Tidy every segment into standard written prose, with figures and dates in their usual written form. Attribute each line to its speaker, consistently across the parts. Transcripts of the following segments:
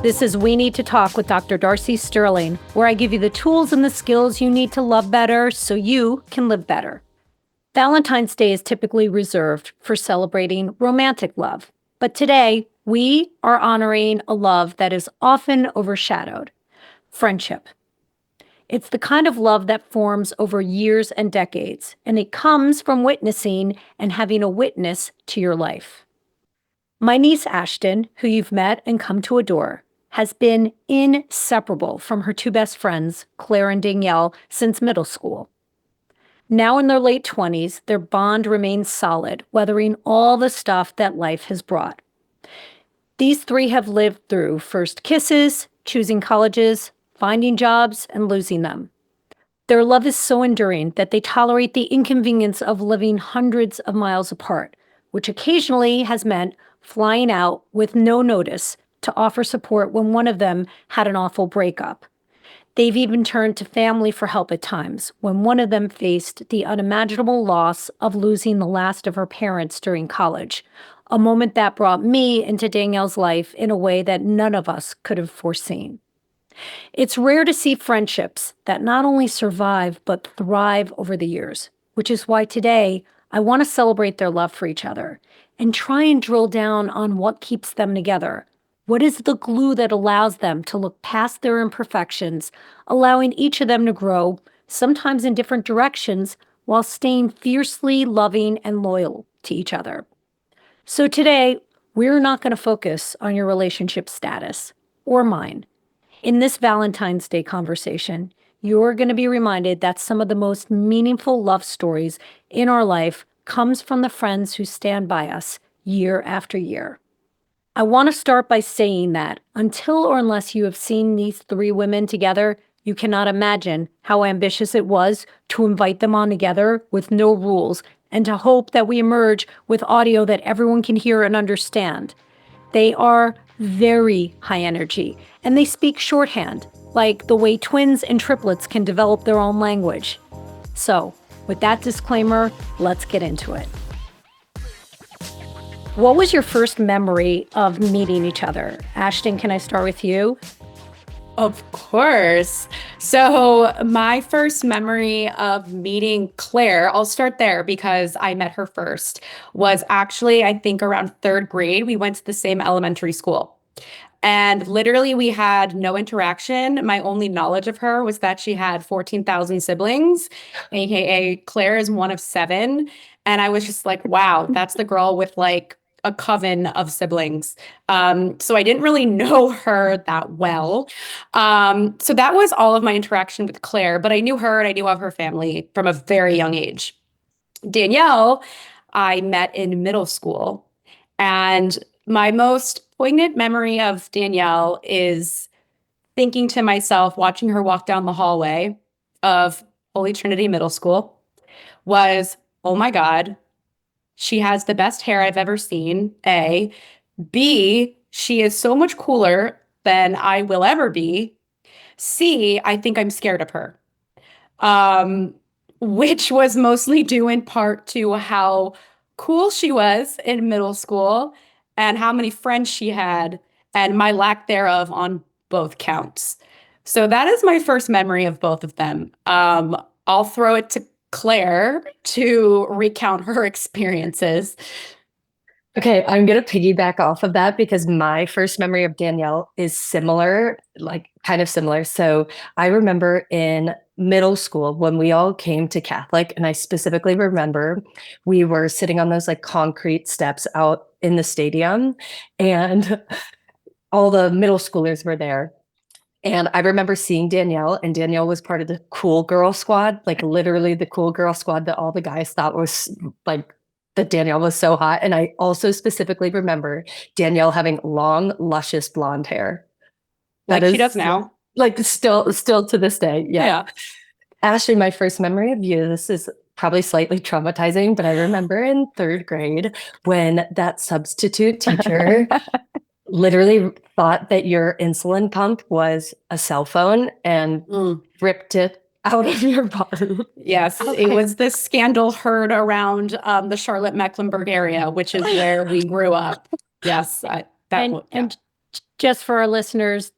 Speaker 1: This is We Need to Talk with Dr. Darcy Sterling, where I give you the tools and the skills you need to love better so you can live better. Valentine's Day is typically reserved for celebrating romantic love, but today we are honoring a love that is often overshadowed: friendship. It's the kind of love that forms over years and decades, and it comes from witnessing and having a witness to your life. My niece Ashtyn, who you've met and come to adore, has been inseparable from her two best friends, Claire and Danielle, since middle school. Now in their late 20s, their bond remains solid, weathering all the stuff that life has brought. These three have lived through first kisses, choosing colleges, finding jobs, and losing them. Their love is so enduring that they tolerate the inconvenience of living hundreds of miles apart, which occasionally has meant flying out with no notice to offer support when one of them had an awful breakup. They've even turned to family for help at times when one of them faced the unimaginable loss of losing the last of her parents during college, a moment that brought me into Danielle's life in a way that none of us could have foreseen. It's rare to see friendships that not only survive but thrive over the years, which is why today I want to celebrate their love for each other and try and drill down on what keeps them together. What is the glue that allows them to look past their imperfections, allowing each of them to grow, sometimes in different directions, while staying fiercely loving and loyal to each other? So today, we're not going to focus on your relationship status or mine. In this Valentine's Day conversation, you're going to be reminded that some of the most meaningful love stories in our life comes from the friends who stand by us year after year. I want to start by saying that until or unless you have seen these three women together, you cannot imagine how ambitious it was to invite them on together with no rules and to hope that we emerge with audio that everyone can hear and understand. They are very high energy, and they speak shorthand, like the way twins and triplets can develop their own language. So, with that disclaimer, let's get into it. What was your first memory of meeting each other? Ashtyn, can I start with you?
Speaker 2: Of course. So my first memory of meeting Claire, I'll start there because I met her first, was actually, I think, around third grade. We went to the same elementary school. And literally, we had no interaction. My only knowledge of her was that she had 14,000 siblings, AKA Claire is one of 7. And I was just like, wow, that's the girl with like a coven of siblings. So I didn't really know her that well. So that was all of my interaction with Claire, but I knew her and I knew of her family from a very young age. Danielle, I met in middle school. And my most poignant memory of Danielle is thinking to myself, watching her walk down the hallway of Holy Trinity Middle School, was, oh my God, she has the best hair I've ever seen, A. B, she is so much cooler than I will ever be. C, I think I'm scared of her. Which was mostly due in part to how cool she was in middle school and how many friends she had and my lack thereof on both counts. So that is my first memory of both of them. I'll throw it to Claire to recount her experiences.
Speaker 3: Okay, I'm going to piggyback off of that because my first memory of Danielle is similar, like kind of similar. So I remember in middle school when we all came to Catholic, and I specifically remember we were sitting on those like concrete steps out in the stadium, and all the middle schoolers were there. And I remember seeing Danielle, and Danielle was part of the cool girl squad, like literally the cool girl squad that all the guys thought was like, that Danielle was so hot. And I also specifically remember Danielle having long, luscious blonde hair.
Speaker 2: Like she does now.
Speaker 3: Like still to this day. Yeah. Ashley, my first memory of you, this is probably slightly traumatizing, but I remember in third grade when that substitute teacher literally thought that your insulin pump was a cell phone and ripped it out of your body.
Speaker 2: Yes, okay. It was this scandal heard around the Charlotte-Mecklenburg area, which is where we grew up. Yes,
Speaker 1: Just for our listeners,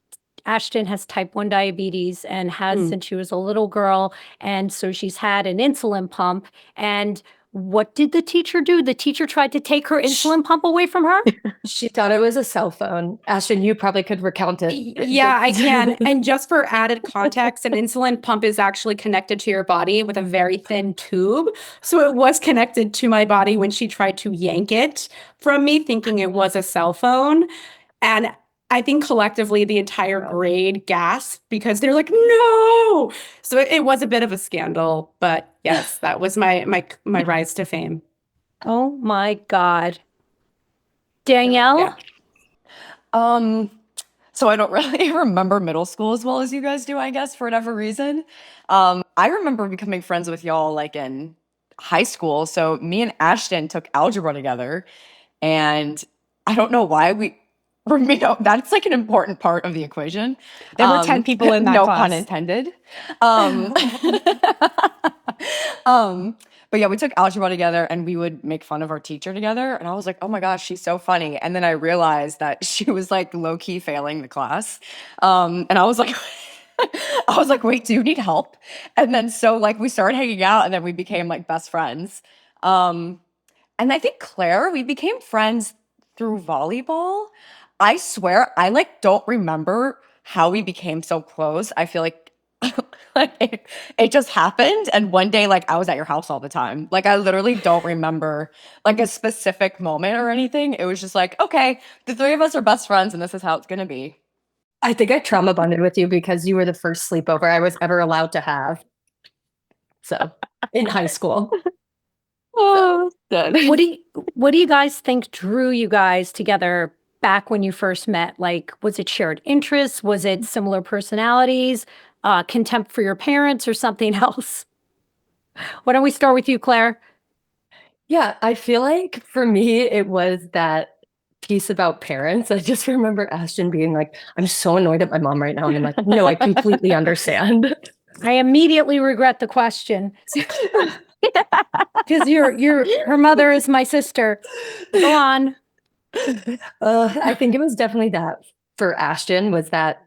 Speaker 1: Ashtyn has type 1 diabetes and has since she was a little girl. And so she's had an insulin pump. And what did the teacher do? The teacher tried to take her insulin pump away from her?
Speaker 3: She thought it was a cell phone. Ashtyn, you probably could recount it.
Speaker 2: Yeah, I can. And just for added context, an insulin pump is actually connected to your body with a very thin tube. So it was connected to my body when she tried to yank it from me, thinking it was a cell phone. And I think collectively the entire grade gasped because they're like, no. So it was a bit of a scandal. But yes, that was my rise to fame.
Speaker 1: Oh my God. Danielle?
Speaker 2: Yeah.
Speaker 4: So I don't really remember middle school as well as you guys do, I guess, for whatever reason. I remember becoming friends with y'all like in high school. So me and Ashtyn took algebra together, and I don't know why that's like an important part of the equation.
Speaker 2: There were 10 people in that
Speaker 4: no
Speaker 2: class.
Speaker 4: pun intended. But yeah, we took algebra together and we would make fun of our teacher together. And I was like, oh my gosh, she's so funny. And then I realized that she was like low key failing the class. And I was like, wait, do you need help? And then so like we started hanging out and then we became like best friends. And I think Claire, we became friends through volleyball. I swear, I like don't remember how we became so close. I feel like like it just happened. And one day, like I was at your house all the time. Like I literally don't remember like a specific moment or anything. It was just like, okay, the three of us are best friends and this is how it's gonna be.
Speaker 3: I think I trauma bonded with you because you were the first sleepover I was ever allowed to have. So in high school.
Speaker 4: Oh, dead.
Speaker 1: What do you guys think drew you guys together back when you first met? Like, was it shared interests? Was it similar personalities? Contempt for your parents or something else? Why don't we start with you, Claire?
Speaker 3: Yeah, I feel like for me, it was that piece about parents. I just remember Ashtyn being like, I'm so annoyed at my mom right now. And I'm like, no, I completely understand.
Speaker 1: I immediately regret the question. Because her mother is my sister. Go on.
Speaker 3: I think it was definitely that for Ashtyn was that,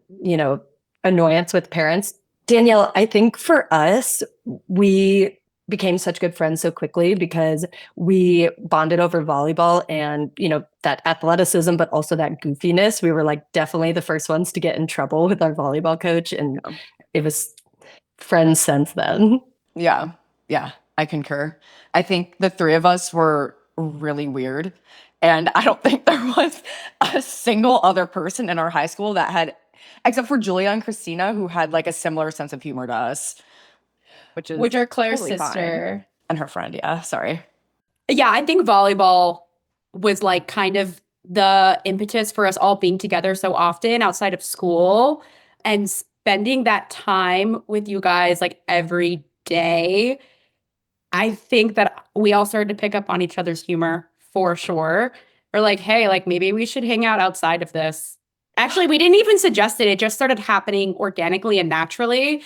Speaker 3: annoyance with parents. Danielle, I think for us, we became such good friends so quickly because we bonded over volleyball and, that athleticism, but also that goofiness. We were like definitely the first ones to get in trouble with our volleyball coach. And it was friends since then.
Speaker 4: Yeah, I concur. I think the three of us were really weird. And I don't think there was a single other person in our high school that had, except for Julia and Christina, who had like a similar sense of humor to us. Which
Speaker 2: are Claire's
Speaker 4: totally fine.
Speaker 2: sister.
Speaker 4: And her friend, yeah, sorry.
Speaker 2: Yeah, I think volleyball was like kind of the impetus for us all being together so often outside of school and spending that time with you guys like every day. I think that we all started to pick up on each other's humor for sure. We're like, hey, like maybe we should hang out outside of this. Actually, we didn't even suggest it. It just started happening organically and naturally.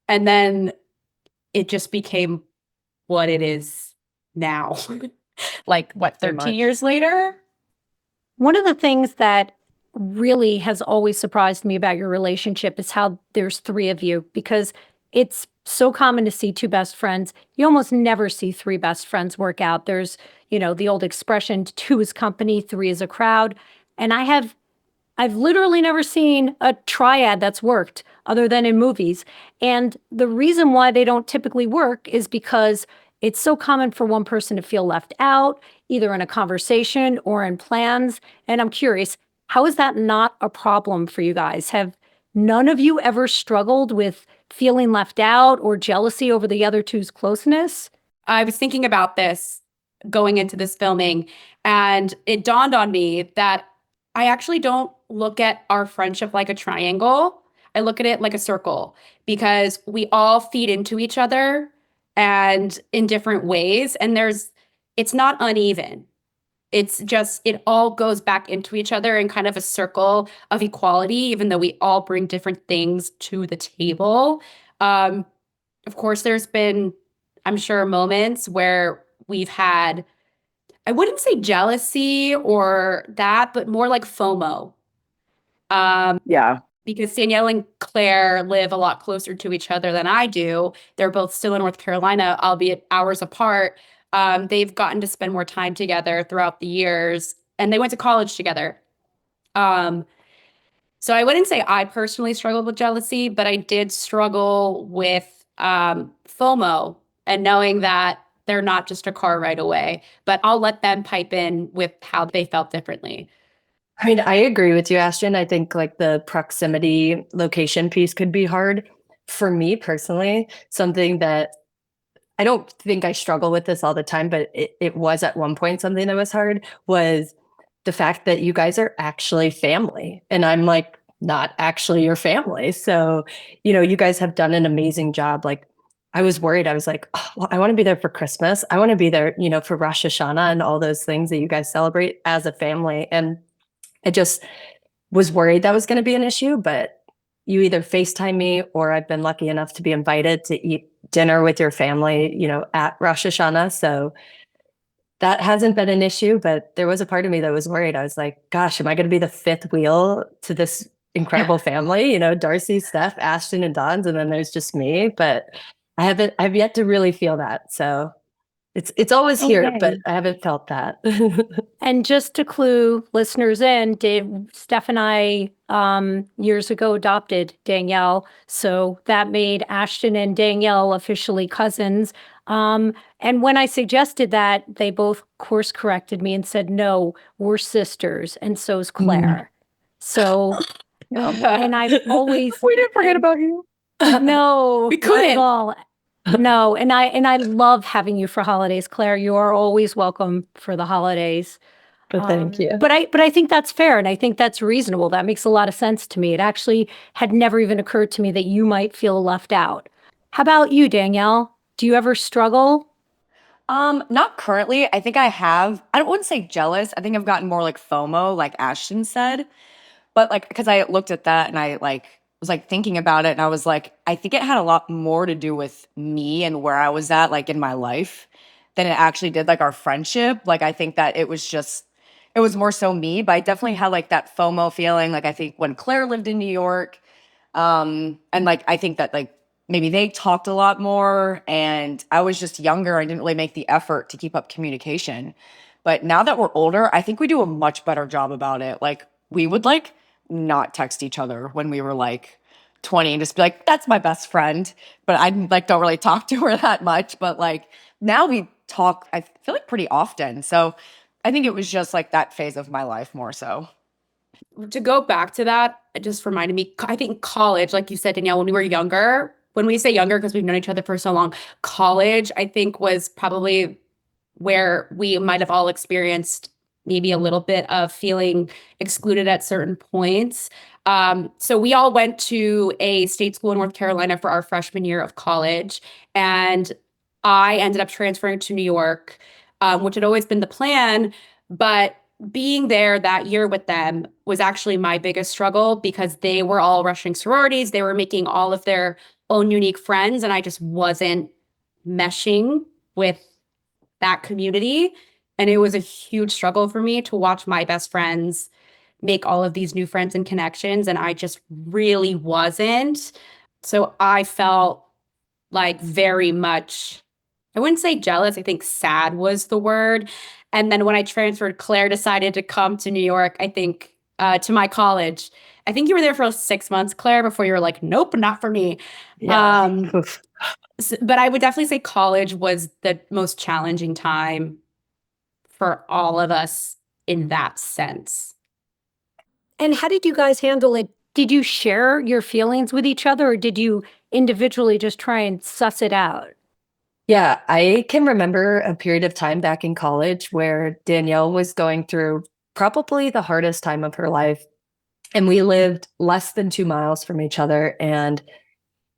Speaker 2: And then it just became what it is now. Like, what, 13 years later?
Speaker 1: One of the things that really has always surprised me about your relationship is how there's three of you, because it's so common to see two best friends. You almost never see three best friends work out. There's, the old expression, two is company, three is a crowd. And I've literally never seen a triad that's worked other than in movies. And the reason why they don't typically work is because it's so common for one person to feel left out, either in a conversation or in plans. And I'm curious, how is that not a problem for you guys? Have none of you ever struggled with feeling left out or jealousy over the other two's closeness?
Speaker 2: I was thinking about this going into this filming, and it dawned on me that I actually don't look at our friendship like a triangle. I look at it like a circle because we all feed into each other and in different ways. And it's not uneven. It's just, it all goes back into each other in kind of a circle of equality, even though we all bring different things to the table. Of course, there's been, I'm sure, moments where we've had, I wouldn't say jealousy or that, but more like FOMO.
Speaker 4: Yeah.
Speaker 2: Because Danielle and Claire live a lot closer to each other than I do. They're both still in North Carolina, albeit hours apart. They've gotten to spend more time together throughout the years, and they went to college together. Um, so I wouldn't say I personally struggled with jealousy, but I did struggle with FOMO and knowing that they're not just a car ride away. But I'll let them pipe in with how they felt differently.
Speaker 3: I mean, I agree with you, Ashtyn. I think like the proximity location piece could be hard. For me personally, something that I don't think I struggle with this all the time, but it was at one point something that was hard was the fact that you guys are actually family. And I'm like, not actually your family. So, you guys have done an amazing job. Like, I was worried. I was like, oh, well, I want to be there for Christmas. I want to be there, for Rosh Hashanah and all those things that you guys celebrate as a family. And I just was worried that was going to be an issue, but you either FaceTime me or I've been lucky enough to be invited to eat dinner with your family, at Rosh Hashanah. So that hasn't been an issue, but there was a part of me that was worried. I was like, gosh, am I going to be the fifth wheel to this incredible family? Darcy, Steph, Ashtyn, and Don's, and then there's just me. But I've yet to really feel that. So it's always here, but I haven't felt that.
Speaker 1: And just to clue listeners in, Steph and I years ago adopted Danielle. So that made Ashtyn and Danielle officially cousins. And when I suggested that, they both course corrected me and said, no, we're sisters. And so is Claire. So, and I've always.
Speaker 3: We didn't forget about you.
Speaker 1: No,
Speaker 2: We
Speaker 1: not
Speaker 2: couldn't.
Speaker 1: at all. No, and I love having you for holidays, Claire. You are always welcome for the holidays.
Speaker 3: But thank you.
Speaker 1: But I think that's fair, and I think that's reasonable. That makes a lot of sense to me. It actually had never even occurred to me that you might feel left out. How about you, Danielle? Do you ever struggle?
Speaker 4: Not currently. I think I have. I wouldn't say jealous. I think I've gotten more like FOMO, like Ashtyn said. But like, because I looked at that and I like was like thinking about it, and I was like, I think it had a lot more to do with me and where I was at, like in my life, than it actually did like our friendship. Like, I think that it was more so me, but I definitely had like that FOMO feeling. Like, I think when Claire lived in New York, and like, I think that like maybe they talked a lot more and I was just younger. I didn't really make the effort to keep up communication. But now that we're older, I think we do a much better job about it. Like, we would like not text each other when we were like 20 and just be like, that's my best friend. But I like don't really talk to her that much. But like now we talk, I feel like pretty often. So I think it was just like that phase of my life more so.
Speaker 2: To go back to that, it just reminded me, I think college, like you said, Danielle, when we were younger, when we say younger, because we've known each other for so long, college, I think, was probably where we might have all experienced maybe a little bit of feeling excluded at certain points. So we all went to a state school in North Carolina for our freshman year of college, and I ended up transferring to New York, which had always been the plan. But being there that year with them was actually my biggest struggle because they were all rushing sororities. They were making all of their own unique friends, and I just wasn't meshing with that community. And it was a huge struggle for me to watch my best friends make all of these new friends and connections. And I just really wasn't. So I felt like very much, I wouldn't say jealous. I think sad was the word. And then when I transferred, Claire decided to come to New York, I think, to my college. I think you were there for 6 months, Claire, before you were like, nope, not for me.
Speaker 3: Yeah.
Speaker 2: But I would definitely say college was the most challenging time for all of us in that sense.
Speaker 1: And how did you guys handle it? Did you share your feelings with each other, or did you individually just try and suss it out?
Speaker 3: Yeah, I can remember a period of time back in college where Danielle was going through probably the hardest time of her life. And we lived less than 2 miles from each other. And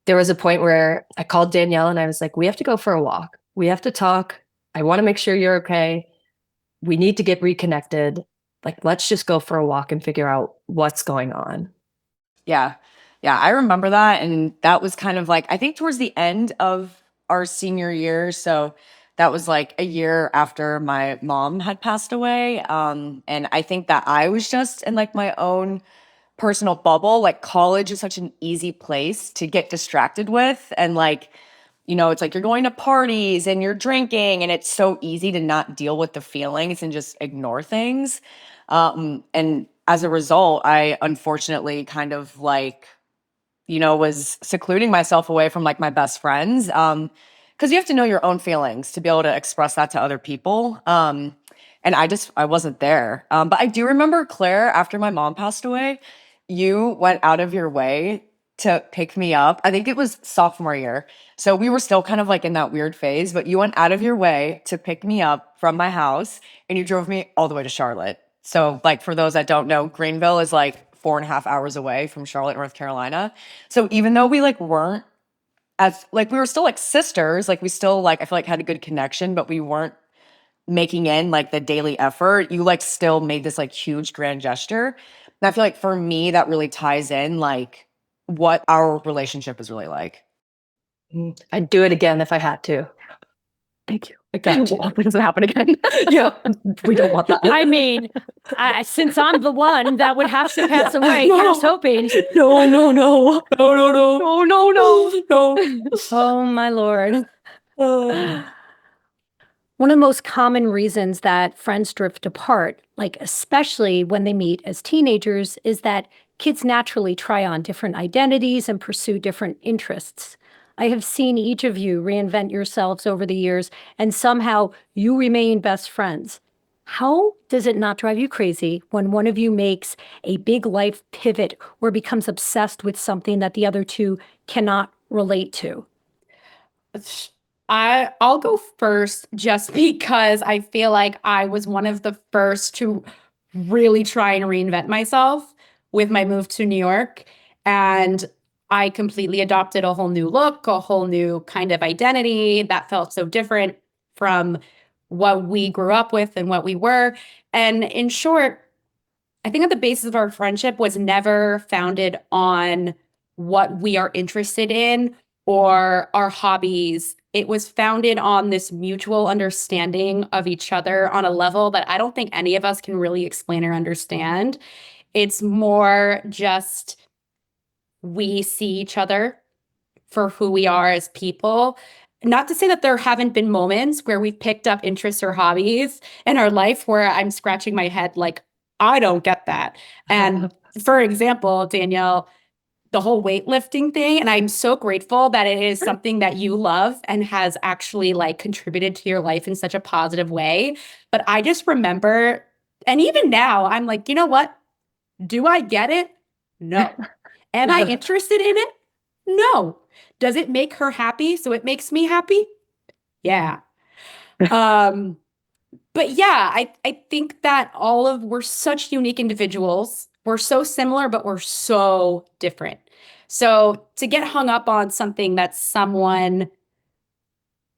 Speaker 3: there was a point where I called Danielle and I was like, we have to go for a walk. We have to talk. I want to make sure you're okay. We need to get reconnected. Like, let's just go for a walk and figure out what's going on.
Speaker 4: Yeah. Yeah. I remember that. And that was kind of like, I think towards the end of our senior year. So that was like a year after my mom had passed away. And I think that I was just in like my own personal bubble. Like college is such an easy place to get distracted with. And like, it's like you're going to parties and you're drinking, and it's so easy to not deal with the feelings and just ignore things. And as a result, I unfortunately kind of like, was secluding myself away from like my best friends. Because you have to know your own feelings to be able to express that to other people. And I wasn't there. But I do remember, Claire, after my mom passed away, you went out of your way to pick me up. I think it was sophomore year. So we were still kind of like in that weird phase, but you went out of your way to pick me up from my house and you drove me all the way to Charlotte. So, like, for those that don't know, Greenville is like 4.5 hours away from Charlotte, North Carolina. So even though we like weren't as like we were still like sisters, like we still like I feel like had a good connection, but we weren't making in like the daily effort. You like still made this like huge grand gesture. And I feel like for me that really ties in like what our relationship is really like.
Speaker 3: I'd do it again if I had to.
Speaker 2: Thank you.
Speaker 3: I got you.
Speaker 2: Hope it doesn't happen again.
Speaker 3: Yeah, we don't want that.
Speaker 1: I mean, since I'm the one that would have to pass away, here's hoping.
Speaker 3: No, no, no.
Speaker 4: No, no, no.
Speaker 3: No, no, no.
Speaker 4: No.
Speaker 1: Oh, my Lord. One of the most common reasons that friends drift apart, like especially when they meet as teenagers, is that kids naturally try on different identities and pursue different interests. I have seen each of you reinvent yourselves over the years, and somehow you remain best friends. How does it not drive you crazy when one of you makes a big life pivot or becomes obsessed with something that the other two cannot relate to?
Speaker 2: I'll go first just because I feel like I was one of the first to really try and reinvent myself with my move to New York. And I completely adopted a whole new look, a whole new kind of identity that felt so different from what we grew up with and what we were. And in short, I think at the basis of our friendship was never founded on what we are interested in or our hobbies. It was founded on this mutual understanding of each other on a level that I don't think any of us can really explain or understand. It's more just we see each other for who we are as people. Not to say that there haven't been moments where we've picked up interests or hobbies in our life where I'm scratching my head like, I don't get that. And for example, Danielle, the whole weightlifting thing, and I'm so grateful that it is something that you love and has actually like contributed to your life in such a positive way. But I just remember, and even now, I'm like, you know what? Do I get it? No. Am I interested in it? No. Does it make her happy so it makes me happy? Yeah. But yeah, I think that we're such unique individuals. We're so similar, but we're so different. So to get hung up on something that someone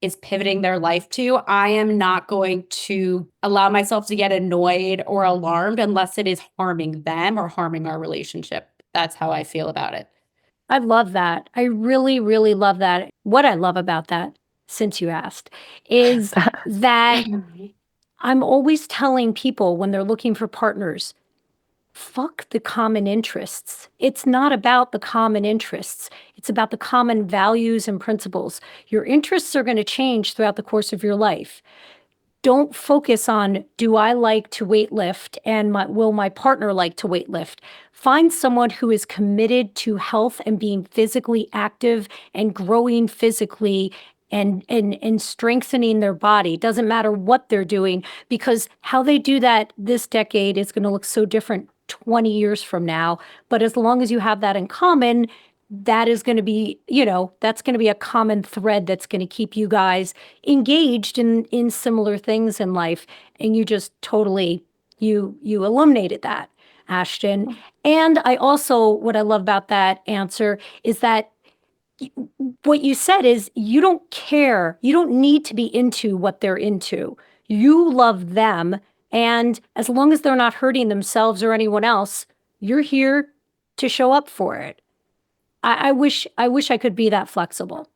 Speaker 2: is pivoting their life to, I am not going to allow myself to get annoyed or alarmed unless it is harming them or harming our relationship. That's how I feel about it.
Speaker 1: I love that. I really, really love that. What I love about that, since you asked, is that I'm always telling people when they're looking for partners, fuck the common interests. It's not about the common interests. It's about the common values and principles. Your interests are going to change throughout the course of your life. Don't focus on, do I like to weightlift and will my partner like to weightlift? Find someone who is committed to health and being physically active and growing physically and strengthening their body. Doesn't matter what they're doing, because how they do that this decade is going to look so different 20 years from now. But as long as you have that in common, that is going to be, that's going to be a common thread that's going to keep you guys engaged in similar things in life. And you just totally, you eliminated that, Ashtyn. And what I love about that answer is that what you said is you don't care. You don't need to be into what they're into. You love them. And as long as they're not hurting themselves or anyone else, you're here to show up for it. I wish I could be that flexible.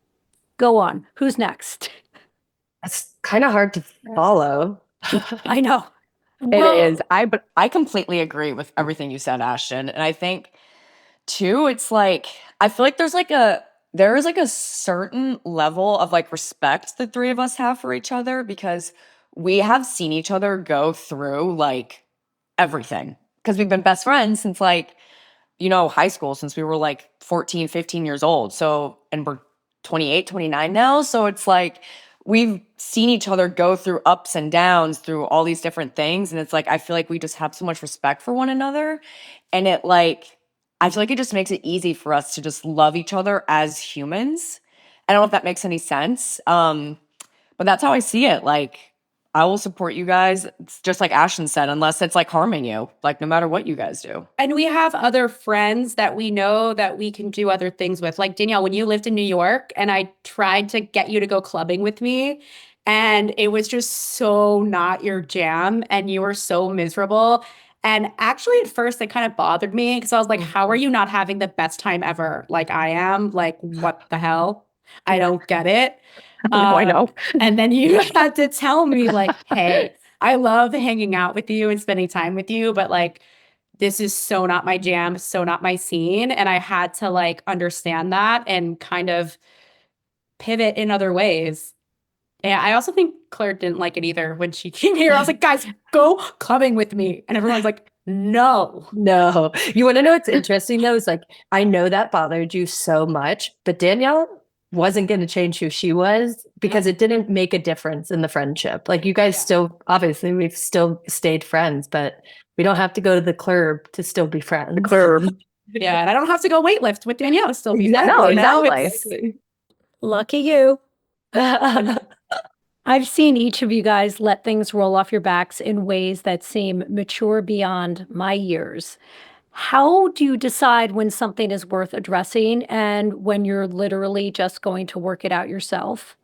Speaker 1: Go on. Who's next?
Speaker 3: That's kind of hard to follow.
Speaker 1: I know.
Speaker 4: It is. But I completely agree with everything you said, Ashton. And I think too, it's like I feel like there is like a certain level of like respect the three of us have for each other because we have seen each other go through like everything. Because we've been best friends since like, high school, since we were like 14, 15 years old. So, and we're 28, 29 now. So it's like we've seen each other go through ups and downs through all these different things. And it's like, I feel like we just have so much respect for one another. And I feel like it just makes it easy for us to just love each other as humans. I don't know if that makes any sense. But that's how I see it. Like, I will support you guys. It's just like Ashton said, unless it's like harming you, like no matter what you guys do.
Speaker 2: And we have other friends that we know that we can do other things with. Like Danielle, when you lived in New York and I tried to get you to go clubbing with me, and it was just so not your jam, and you were so miserable. And actually, at first, it kind of bothered me because I was like, how are you not having the best time ever? Like I am? Like, what the hell? I don't get it.
Speaker 4: I know.
Speaker 2: And then you had to tell me, like, hey, I love hanging out with you and spending time with you, but like, this is so not my jam, so not my scene. And I had to like understand that and kind of pivot in other ways. And I also think Claire didn't like it either when she came here. I was like, guys, go clubbing with me. And everyone's like, no.
Speaker 3: No. You want to know what's interesting though? Is like, I know that bothered you so much, but Danielle wasn't going to change who she was because it didn't make a difference in the friendship. Like you guys still, obviously we've still stayed friends, but we don't have to go to the club to still be friends.
Speaker 2: Yeah. And I don't have to go weightlift with Danielle to still be
Speaker 3: Exactly.
Speaker 2: friends.
Speaker 3: No,
Speaker 2: It's-
Speaker 1: Lucky you. I've seen each of you guys let things roll off your backs in ways that seem mature beyond my years. How do you decide when something is worth addressing and when you're literally just going to work it out yourself?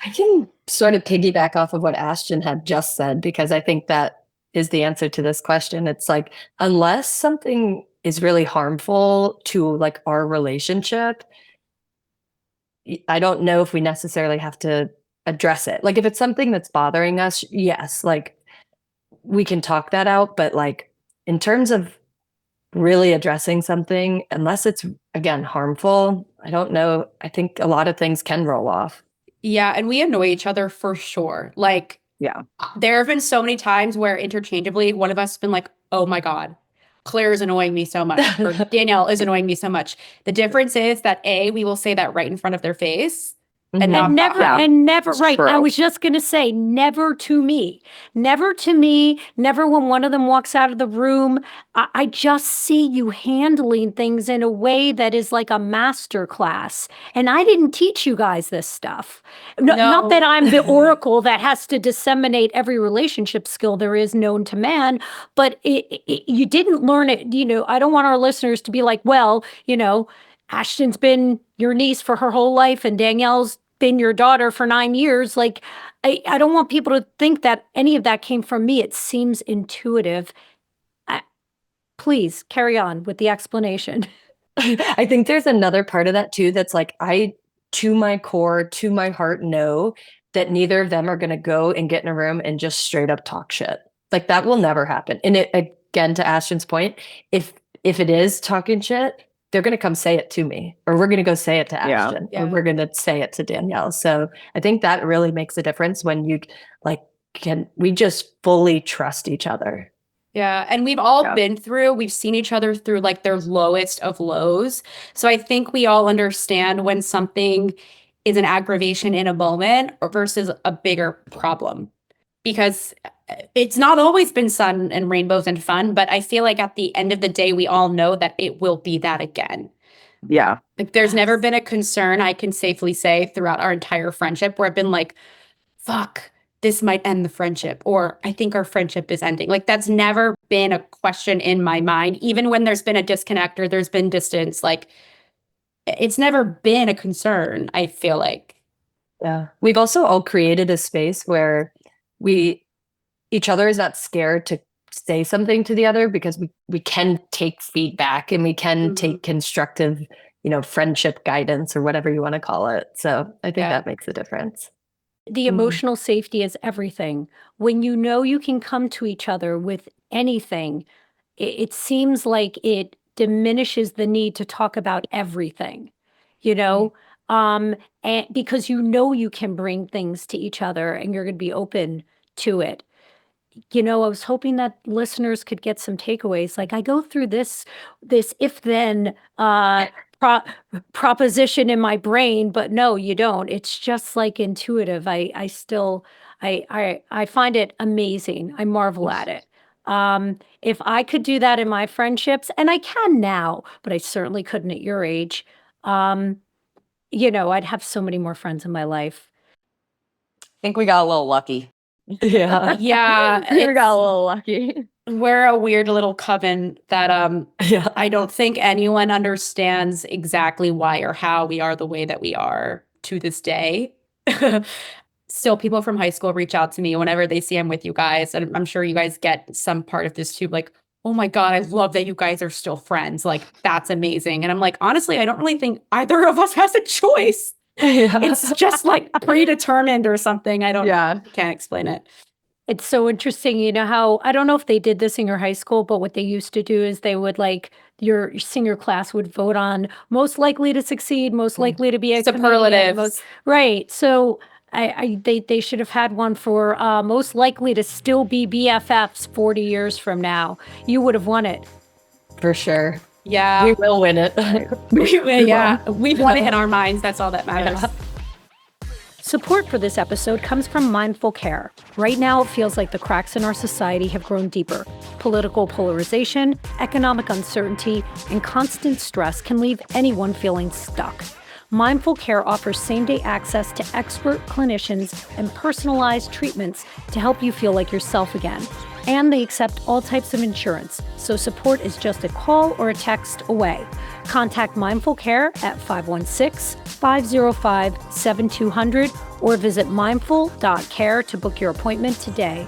Speaker 3: I can sort of piggyback off of what Ashton had just said, because I think that is the answer to this question. It's like, unless something is really harmful to like our relationship, I don't know if we necessarily have to address it. Like if it's something that's bothering us, yes, like we can talk that out. But like in terms of really addressing something, unless it's again harmful, I don't know. I think a lot of things can roll off.
Speaker 2: Yeah. And we annoy each other for sure. Like,
Speaker 3: Yeah.
Speaker 2: there have been so many times where interchangeably one of us has been like, oh my God, Claire is annoying me so much, or Danielle is annoying me so much. The difference is that we will say that right in front of their face and not
Speaker 1: And never,
Speaker 2: behind.
Speaker 1: and never, right. I
Speaker 4: true.
Speaker 1: was just going to say, never to me. Never to me. Never when one of them walks out of the room. I just see you handling things in a way that is like a master class. And I didn't teach you guys this stuff.
Speaker 2: No.
Speaker 1: Not that I'm the oracle that has to disseminate every relationship skill there is known to man, but you didn't learn it. I don't want our listeners to be like, well, Ashtyn's been your niece for her whole life and Danielle's been your daughter for 9 years. Like, I don't want people to think that any of that came from me. It seems intuitive. Please carry on with the explanation.
Speaker 3: I think there's another part of that too that's like, I, to my core, to my heart, know that neither of them are going to go and get in a room and just straight up talk shit. Like that will never happen. And again, to Ashton's point, if it is talking shit, they're going to come say it to me, or we're going to go say it to
Speaker 4: Yeah.
Speaker 3: Ashtyn,
Speaker 2: Yeah.
Speaker 3: or we're going to say it to Danielle. So I think that really makes a difference when you like, we just fully trust each other.
Speaker 2: Yeah. And we've all we've seen each other through like their lowest of lows. So I think we all understand when something is an aggravation in a moment or versus a bigger problem. Because it's not always been sun and rainbows and fun, but I feel like at the end of the day, we all know that it will be that again.
Speaker 4: Yeah.
Speaker 2: Like there's never been a concern I can safely say throughout our entire friendship where I've been like, fuck, this might end the friendship, or I think our friendship is ending. Like that's never been a question in my mind, even when there's been a disconnect or there's been distance. Like it's never been a concern, I feel like.
Speaker 3: Yeah. We've also all created a space where each other is not scared to say something to the other, because we can take feedback and we can take constructive, friendship guidance or whatever you want to call it. So I think that makes a difference.
Speaker 1: The emotional safety is everything. When you know you can come to each other with anything, it seems like it diminishes the need to talk about everything, you know? And because you know you can bring things to each other and you're going to be open to it. I was hoping that listeners could get some takeaways. Like I go through this if then proposition in my brain, but no, you don't. It's just like intuitive. I still I find it amazing. I marvel at it. If I could do that in my friendships, and I can now, but I certainly couldn't at your age. I'd have so many more friends in my life.
Speaker 4: I think we got a little lucky.
Speaker 3: Yeah.
Speaker 2: Yeah,
Speaker 3: We got a
Speaker 2: it's
Speaker 3: little lucky.
Speaker 2: we're a weird little coven that
Speaker 3: Yeah.
Speaker 2: I don't think anyone understands exactly why or how we are the way that we are to this day. Still, people from high school reach out to me whenever they see I'm with you guys. And I'm sure you guys get some part of this too. Like, oh my God, I love that you guys are still friends. Like, that's amazing. And I'm like, honestly, I don't really think either of us has a choice.
Speaker 3: Yeah.
Speaker 2: It's just like predetermined or something.
Speaker 3: Yeah.
Speaker 2: Can't explain it.
Speaker 1: It's so interesting. You know how, I don't know if they did this in your high school, but what they used to do is they would like your senior class would vote on most likely to succeed, most likely to be a comedian,
Speaker 2: Superlatives.
Speaker 1: right. So they should have had one for most likely to still be BFFs 40 years from now. You would have won it.
Speaker 3: For sure.
Speaker 2: Yeah.
Speaker 3: We will win it.
Speaker 2: Yeah. We've won it in our minds. That's all that matters.
Speaker 3: Yeah.
Speaker 1: Support for this episode comes from Mindful Care. Right now, it feels like the cracks in our society have grown deeper. Political polarization, economic uncertainty, and constant stress can leave anyone feeling stuck. Mindful Care offers same-day access to expert clinicians and personalized treatments to help you feel like yourself again. And they accept all types of insurance, so support is just a call or a text away. Contact Mindful Care at 516-505-7200 or visit mindful.care to book your appointment today.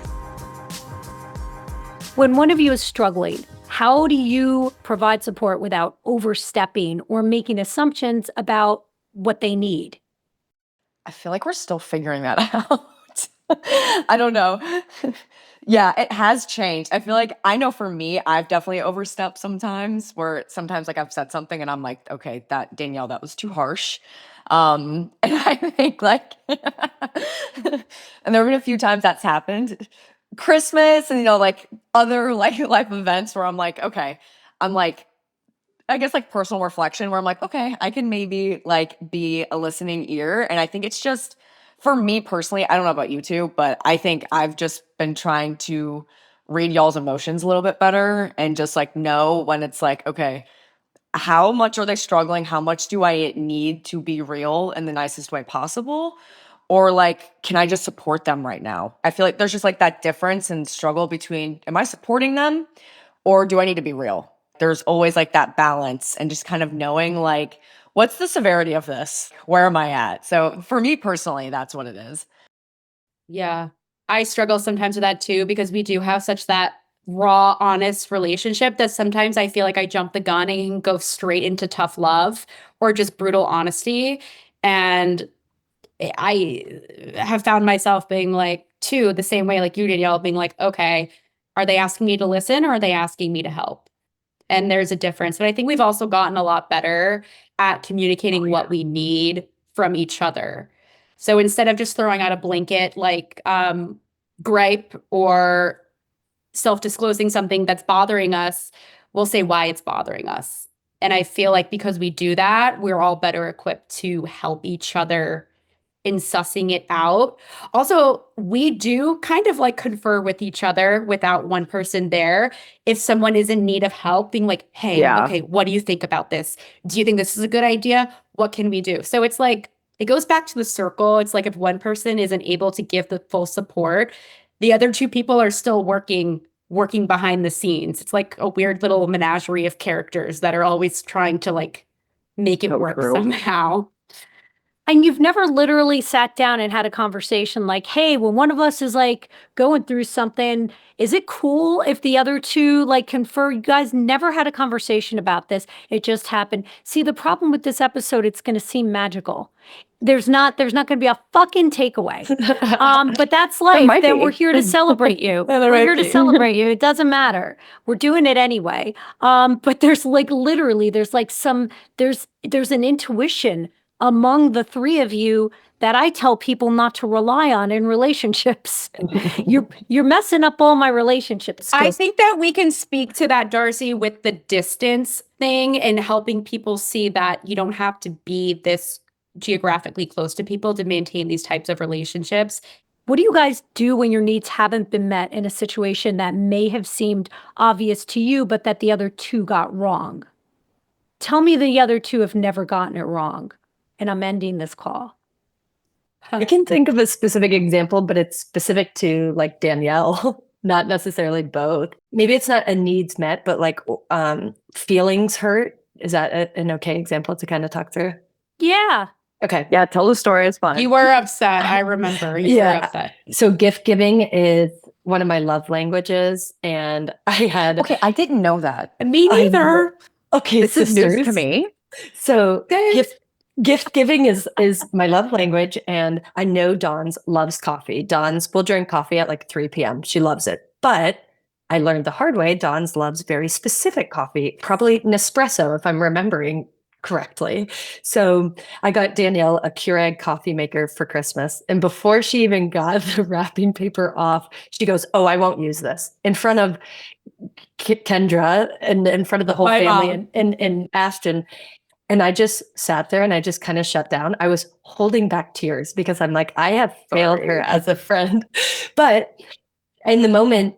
Speaker 1: When one of you is struggling, how do you provide support without overstepping or making assumptions about what they need?
Speaker 4: I feel like we're still figuring that out. I don't know. Yeah, it has changed. I feel like I know for me, I've definitely overstepped sometimes where sometimes like I've said something and I'm like, okay, Danielle, that was too harsh. And I think like, and there have been a few times that's happened. Christmas and, like other like life events where I'm like, okay, I'm like, I guess like personal reflection where I'm like, okay, I can maybe like be a listening ear. And I think it's just for me personally, I don't know about you two, but I think I've just been trying to read y'all's emotions a little bit better and just like know when it's like, okay, how much are they struggling? How much do I need to be real in the nicest way possible? Or like, can I just support them right now? I feel like there's just like that difference and struggle between, am I supporting them or do I need to be real? There's always like that balance and just kind of knowing like, what's the severity of this? Where am I at? So for me personally, that's what it is.
Speaker 2: Yeah. I struggle sometimes with that too, because we do have such that raw, honest relationship that sometimes I feel like I jump the gun and go straight into tough love or just brutal honesty. And I have found myself being like, too, the same way like you, Danielle, being like, okay, are they asking me to listen or are they asking me to help? And there's a difference. But I think we've also gotten a lot better at communicating what we need from each other. So instead of just throwing out a blanket like gripe or self-disclosing something that's bothering us, we'll say why it's bothering us. And I feel like because we do that, we're all better equipped to help each other in sussing it out. Also, we do kind of like confer with each other without one person there. If someone is in need of help, being like, hey, okay, what do you think about this? Do you think this is a good idea? What can we do? So it's like, it goes back to the circle. It's like if one person isn't able to give the full support, the other two people are still working behind the scenes. It's like a weird little menagerie of characters that are always trying to like make it work somehow.
Speaker 1: And you've never literally sat down and had a conversation like, hey, when one of us is like going through something, is it cool if the other two like confer? You guys never had a conversation about this. It just happened. See, the problem with this episode, it's going to seem magical. There's not going to be a fucking takeaway. But that's life.
Speaker 3: might
Speaker 1: Then
Speaker 3: be.
Speaker 1: we're here to celebrate you.
Speaker 4: Yeah, there
Speaker 1: We're
Speaker 4: might
Speaker 1: here to
Speaker 4: be.
Speaker 1: celebrate you. It doesn't matter. We're doing it anyway. But there's like literally, there's like there's an intuition among the three of you that I tell people not to rely on in relationships. You're messing up all my relationships.
Speaker 2: I think that we can speak to that, Darcy, with the distance thing and helping people see that you don't have to be this geographically close to people to maintain these types of relationships.
Speaker 1: What do you guys do when your needs haven't been met in a situation that may have seemed obvious to you, but that the other two got wrong? Tell me the other two have never gotten it wrong. And I'm ending this call.
Speaker 3: I can think of a specific example, but it's specific to like Danielle, not necessarily both. Maybe it's not a needs met, but like feelings hurt. Is that an okay example to kind of talk through?
Speaker 1: Yeah.
Speaker 3: Okay.
Speaker 4: Yeah, tell the story. It's fine.
Speaker 2: You were upset. I remember. You were upset.
Speaker 3: So gift giving is one of my love languages. And I had.
Speaker 4: Okay, I didn't know that.
Speaker 2: Me neither.
Speaker 3: Okay,
Speaker 4: This is news to
Speaker 3: sisters.
Speaker 4: me.
Speaker 3: So gift giving is my love language, and I know Dawn's loves coffee. Dawn's will drink coffee at like 3 p.m. She loves it. But I learned the hard way, Dawn's loves very specific coffee, probably Nespresso if I'm remembering correctly. So I got Danielle a Keurig coffee maker for Christmas, and before she even got the wrapping paper off, she goes, "Oh, I won't use this," in front of Kendra and in front of the whole
Speaker 2: My
Speaker 3: family
Speaker 2: mom.
Speaker 3: and Ashtyn. And I just sat there and I just kind of shut down. I was holding back tears because I'm like, I have failed her as a friend. But in the moment,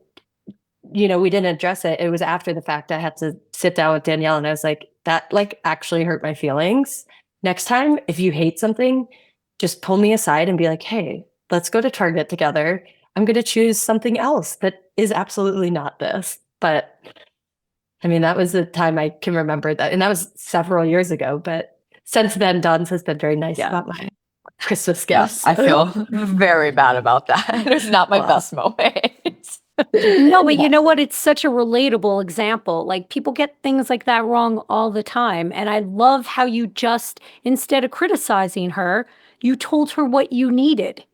Speaker 3: we didn't address it. It was after the fact. I had to sit down with Danielle and I was like, that like actually hurt my feelings. Next time, if you hate something, just pull me aside and be like, hey, let's go to Target together. I'm going to choose something else that is absolutely not this. But I mean, that was the time I can remember that. And that was several years ago. But since then, Dawn's has been very nice about my Christmas gifts.
Speaker 4: I feel very bad about that. It's not my best moment.
Speaker 1: No, but you know what? It's such a relatable example. Like people get things like that wrong all the time. And I love how you just, instead of criticizing her, you told her what you needed.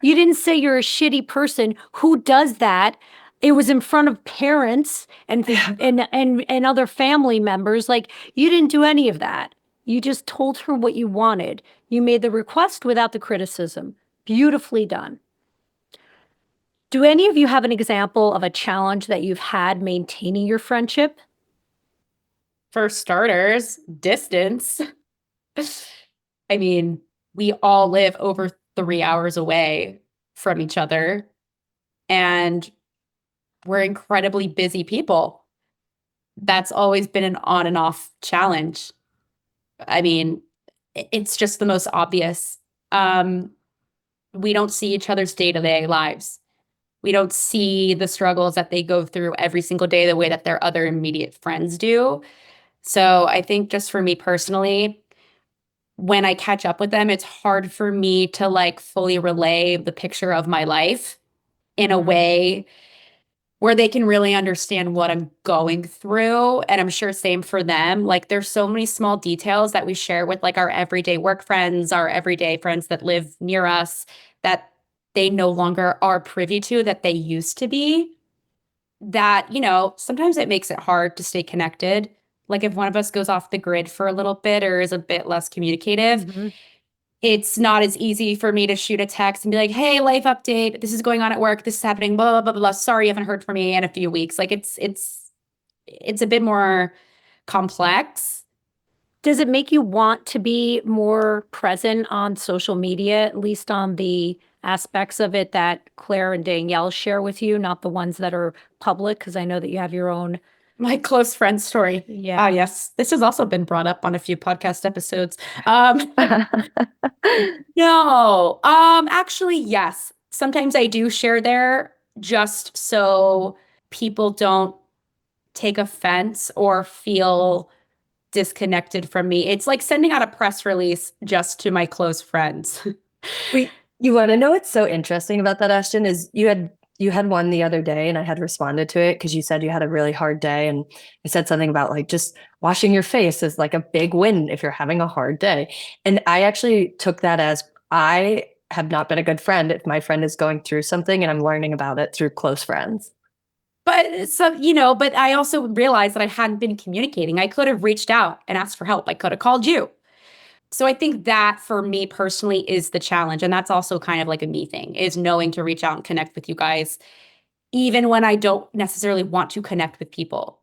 Speaker 1: You didn't say you're a shitty person. Who does that? It was in front of parents and other family members. Like you didn't do any of that. You just told her what you wanted. You made the request without the criticism. Beautifully done. Do any of you have an example of a challenge that you've had maintaining your friendship?
Speaker 2: For starters, distance. I mean, we all live over 3 hours away from each other, and we're incredibly busy people. That's always been an on and off challenge. I mean, it's just the most obvious. We don't see each other's day-to-day lives. We don't see the struggles that they go through every single day the way that their other immediate friends do. So I think just for me personally, when I catch up with them, it's hard for me to like fully relay the picture of my life in a way where they can really understand what I'm going through. And I'm sure same for them. Like there's so many small details that we share with like our everyday work friends, our everyday friends that live near us that they no longer are privy to that they used to be, that, sometimes it makes it hard to stay connected. Like if one of us goes off the grid for a little bit or is a bit less communicative, it's not as easy for me to shoot a text and be like, hey, life update. This is going on at work. This is happening, blah, blah, blah, blah. Sorry, you haven't heard from me in a few weeks. Like it's a bit more complex.
Speaker 1: Does it make you want to be more present on social media, at least on the aspects of it that Claire and Danielle share with you, not the ones that are public? Because I know that you have your own.
Speaker 2: My close friend story.
Speaker 1: Yeah.
Speaker 2: Yes. This has also been brought up on a few podcast episodes. No. Actually, yes. Sometimes I do share there just so people don't take offense or feel disconnected from me. It's like sending out a press release just to my close friends.
Speaker 3: Wait, you want to know what's so interesting about that, Ashtyn, is you had one the other day and I had responded to it because you said you had a really hard day. And I said something about like just washing your face is like a big win if you're having a hard day. And I actually took that as I have not been a good friend if my friend is going through something and I'm learning about it through close friends.
Speaker 2: But so, but I also realized that I hadn't been communicating. I could have reached out and asked for help. I could have called you. So I think that for me personally is the challenge. And that's also kind of like a me thing, is knowing to reach out and connect with you guys, even when I don't necessarily want to connect with people.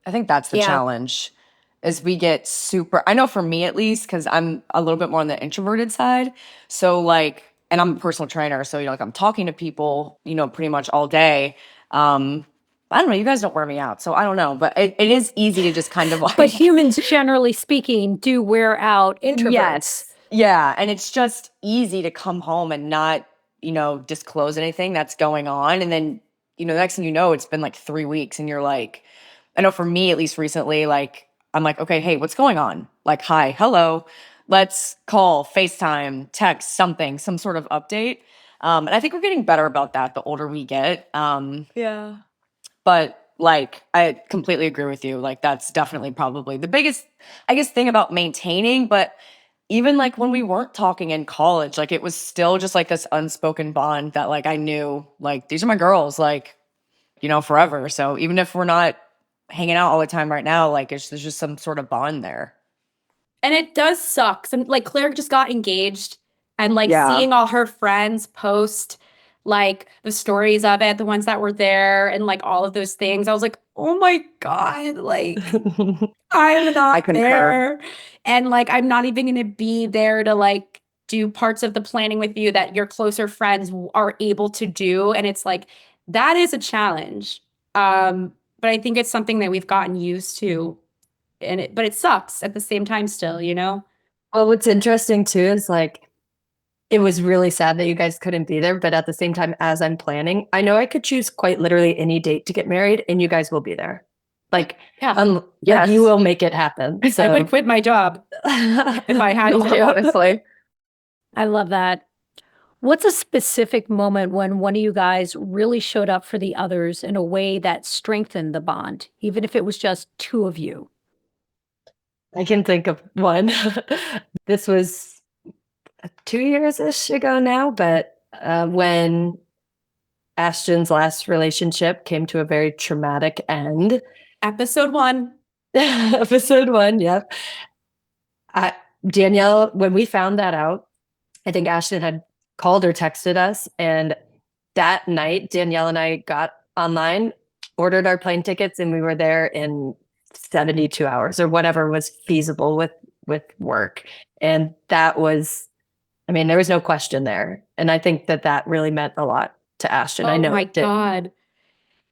Speaker 4: I think that's the
Speaker 1: Yeah.
Speaker 4: challenge is we get super, I know for me at least, because I'm a little bit more on the introverted side. So like, and I'm a personal trainer. So, like I'm talking to people, pretty much all day. I don't know, you guys don't wear me out. So I don't know, but it is easy to just kind of like.
Speaker 1: But humans, generally speaking, do wear out introverts.
Speaker 4: Yes. Yeah. And it's just easy to come home and not, disclose anything that's going on. And then, the next thing you know, it's been like 3 weeks and you're like, I know for me, at least recently, like, I'm like, okay, hey, what's going on? Like, hi, hello, let's call, FaceTime, text, something, some sort of update. And I think we're getting better about that the older we get.
Speaker 3: Yeah.
Speaker 4: But like, I completely agree with you. Like, that's definitely probably the biggest, I guess, thing about maintaining. But even like when we weren't talking in college, like it was still just like this unspoken bond that like I knew, like, these are my girls, like, forever. So even if we're not hanging out all the time right now, like there's just some sort of bond there.
Speaker 2: And it does suck. And like Claire just got engaged and like
Speaker 4: Yeah.
Speaker 2: seeing all her friends post like the stories of it, the ones that were there and like all of those things. I was like, oh my God, like I'm not
Speaker 4: I concur.
Speaker 2: there. And like I'm not even gonna be there to like do parts of the planning with you that your closer friends are able to do. And it's like that is a challenge. But I think it's something that we've gotten used to. But it sucks at the same time still.
Speaker 3: Well, what's interesting too is like it was really sad that you guys couldn't be there, but at the same time, as I'm planning, I know I could choose quite literally any date to get married, and you guys will be there. Like,
Speaker 2: Yeah.
Speaker 3: like you will make it happen.
Speaker 2: I
Speaker 3: So
Speaker 2: would quit my job if I had to.
Speaker 4: Honestly.
Speaker 1: I love that. What's a specific moment when one of you guys really showed up for the others in a way that strengthened the bond, even if it was just two of you?
Speaker 3: I can think of one. This was 2 years-ish ago now, but when Ashtyn's last relationship came to a very traumatic end.
Speaker 2: Episode 1.
Speaker 3: Episode 1, yep. Danielle, when we found that out, I think Ashtyn had called or texted us, and that night, Danielle and I got online, ordered our plane tickets, and we were there in 72 hours or whatever was feasible with work. And that was, I mean, there was no question there. And I think that really meant a lot to Ashtyn. I know
Speaker 2: Oh my
Speaker 3: it did.
Speaker 2: God.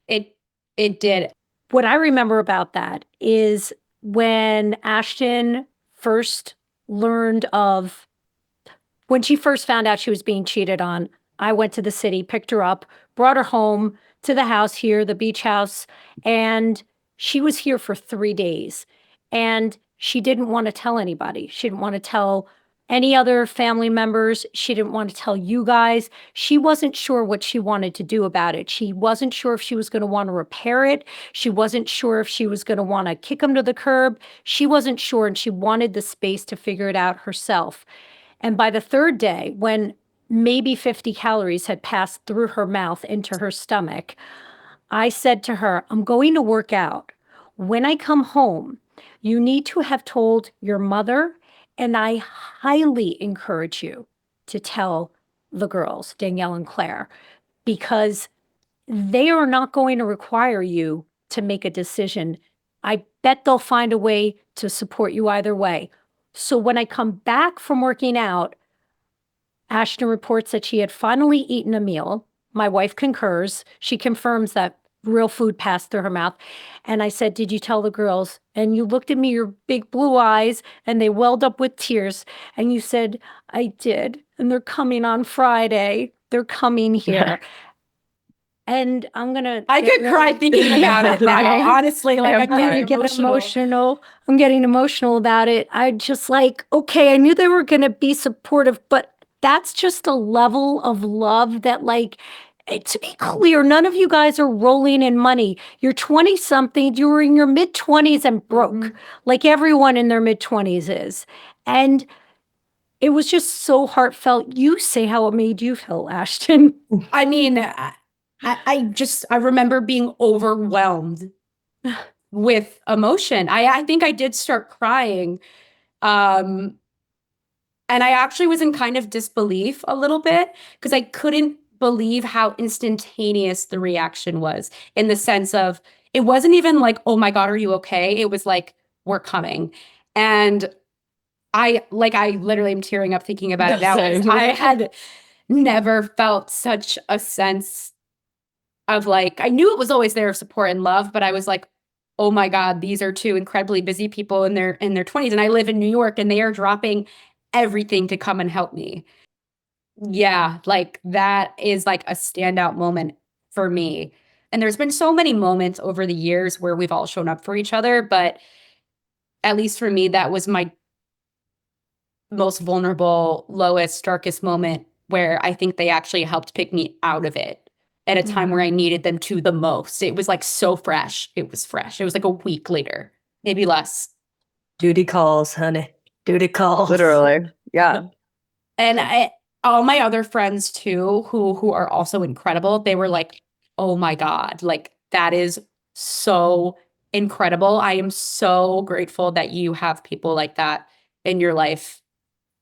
Speaker 2: It did.
Speaker 1: What I remember about that is when Ashtyn first learned of, when she first found out she was being cheated on, I went to the city, picked her up, brought her home to the house here, the beach house, and she was here for 3 days. And she didn't want to tell anybody. She didn't want to tell any other family members. She didn't want to tell you guys. She wasn't sure what she wanted to do about it. She wasn't sure if she was going to want to repair it. She wasn't sure if she was going to want to kick him to the curb. She wasn't sure, and she wanted the space to figure it out herself. And by the third day, when maybe 50 calories had passed through her mouth into her stomach, I said to her, I'm going to work out. When I come home, you need to have told your mother, and I highly encourage you to tell the girls, Danielle and Claire, because they are not going to require you to make a decision. I bet they'll find a way to support you either way. So when I come back from working out, Ashtyn reports that she had finally eaten a meal. My wife concurs. She confirms that real food passed through her mouth. And I said, did you tell the girls? And you looked at me, your big blue eyes, and they welled up with tears. And you said, I did. And they're coming on Friday. They're coming here. And I'm gonna
Speaker 2: I
Speaker 1: get
Speaker 2: could cry thinking about it now. Honestly, like I'm
Speaker 1: really
Speaker 2: getting
Speaker 1: get
Speaker 2: emotional.
Speaker 1: emotional. I'm getting emotional about it. I just like, okay, I knew they were gonna be supportive, but that's just a level of love that like to be clear, none of you guys are rolling in money. You're 20 something, you're in your mid 20s and broke, like everyone in their mid 20s is. And it was just so heartfelt. You say how it made you feel, Ashtyn.
Speaker 2: I mean, I remember being overwhelmed with emotion. I think I did start crying. Um, and I actually was in kind of disbelief a little bit because I couldn't believe how instantaneous the reaction was, in the sense of it wasn't even like, oh my God, are you okay? It was like, we're coming. And I literally am tearing up thinking about it now.
Speaker 3: Same.
Speaker 2: I had never felt such a sense of like, I knew it was always there of support and love, but I was like, oh my God, these are two incredibly busy people in their 20s. And I live in New York and they are dropping everything to come and help me. Yeah, like that is like a standout moment for me. And there's been so many moments over the years where we've all shown up for each other, but at least for me, that was my most vulnerable, lowest, darkest moment where I think they actually helped pick me out of it at a time where I needed them to the most. It was like so fresh. It was fresh. It was like a week later, maybe less.
Speaker 3: Duty calls, honey. Duty calls.
Speaker 4: Literally. Yeah.
Speaker 2: And all my other friends too, who are also incredible, they were like, "Oh my God, like that is so incredible. I am so grateful that you have people like that in your life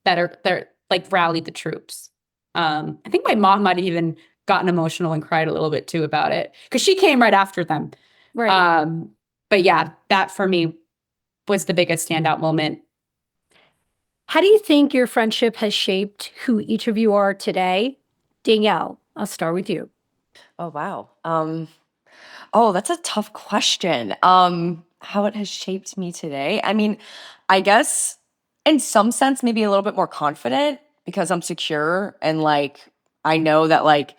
Speaker 2: that are like rallied the troops." I think my mom might have even gotten emotional and cried a little bit too about it because she came right after them.
Speaker 1: Right.
Speaker 2: But yeah, that for me was the biggest standout moment.
Speaker 1: How do you think your friendship has shaped who each of you are today? Danielle, I'll start with you.
Speaker 4: Oh, wow. Oh, that's a tough question. How it has shaped me today. I mean, I guess in some sense, maybe a little bit more confident because I'm secure and like I know that like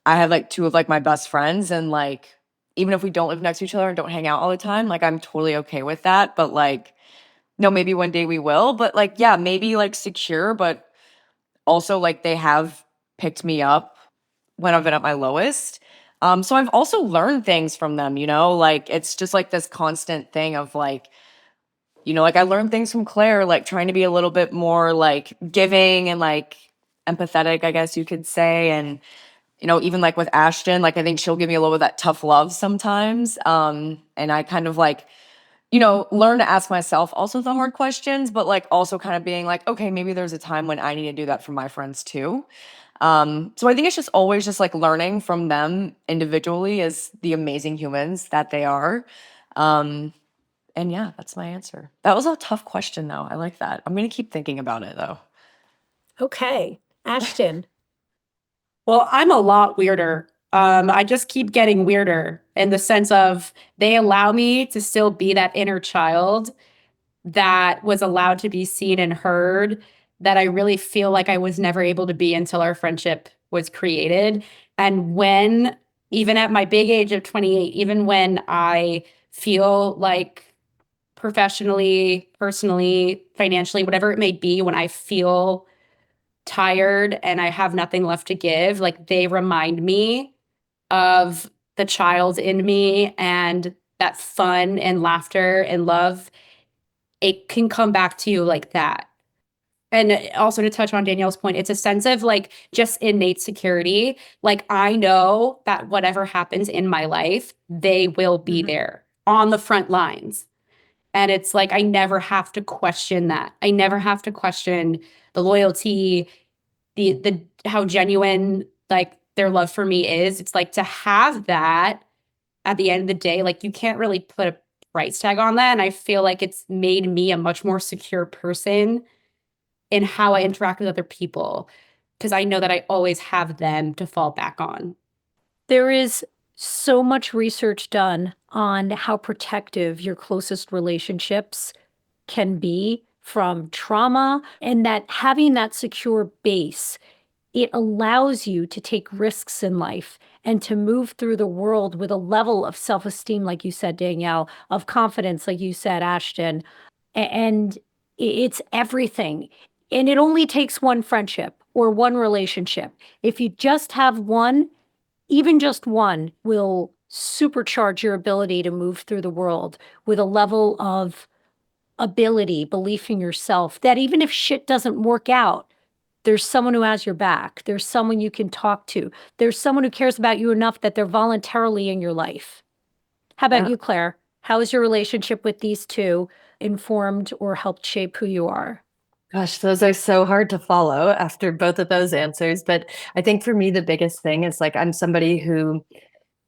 Speaker 4: I have like two of like my best friends and like even if we don't live next to each other and don't hang out all the time, like I'm totally okay with that. But like, no, maybe one day we will. But like, yeah, maybe like secure, but also like they have picked me up when I've been at my lowest. So I've also learned things from them, you know, like it's just like this constant thing of like, you know, like I learned things from Claire, like trying to be a little bit more like giving and like empathetic, I guess you could say. And, you know, even like with Ashtyn, like I think she'll give me a little bit of that tough love sometimes. And I kind of like, you know, learn to ask myself also the hard questions, but like also kind of being like, okay, maybe there's a time when I need to do that for my friends too. So I think it's just always just like learning from them individually as the amazing humans that they are. And yeah, that's my answer. That was a tough question though. I like that. I'm gonna keep thinking about it though.
Speaker 1: Okay. Ashtyn.
Speaker 2: Well, I'm a lot weirder. I just keep getting weirder in the sense of they allow me to still be that inner child that was allowed to be seen and heard, that I really feel like I was never able to be until our friendship was created. And when, even at my big age of 28, even when I feel like professionally, personally, financially, whatever it may be, when I feel tired and I have nothing left to give, like they remind me of the child in me and that fun and laughter and love. It can come back to you like that. And also to touch on Danielle's point, it's a sense of like just innate security. Like I know that whatever happens in my life, they will be there on the front lines. And it's like I never have to question that. I never have to question the loyalty, the how genuine like their love for me is. It's like to have that at the end of the day, like you can't really put a price tag on that. And I feel like it's made me a much more secure person in how I interact with other people because I know that I always have them to fall back on.
Speaker 1: There is so much research done on how protective your closest relationships can be from trauma, and that having that secure base it allows you to take risks in life and to move through the world with a level of self-esteem, like you said, Danielle, of confidence, like you said, Ashtyn. And it's everything. And it only takes one friendship or one relationship. If you just have one, even just one will supercharge your ability to move through the world with a level of ability, belief in yourself, that even if shit doesn't work out, there's someone who has your back. There's someone you can talk to. There's someone who cares about you enough that they're voluntarily in your life. How about you, Claire? How has your relationship with these two informed or helped shape who you are?
Speaker 3: Gosh, those are so hard to follow after both of those answers. But I think for me, the biggest thing is like I'm somebody who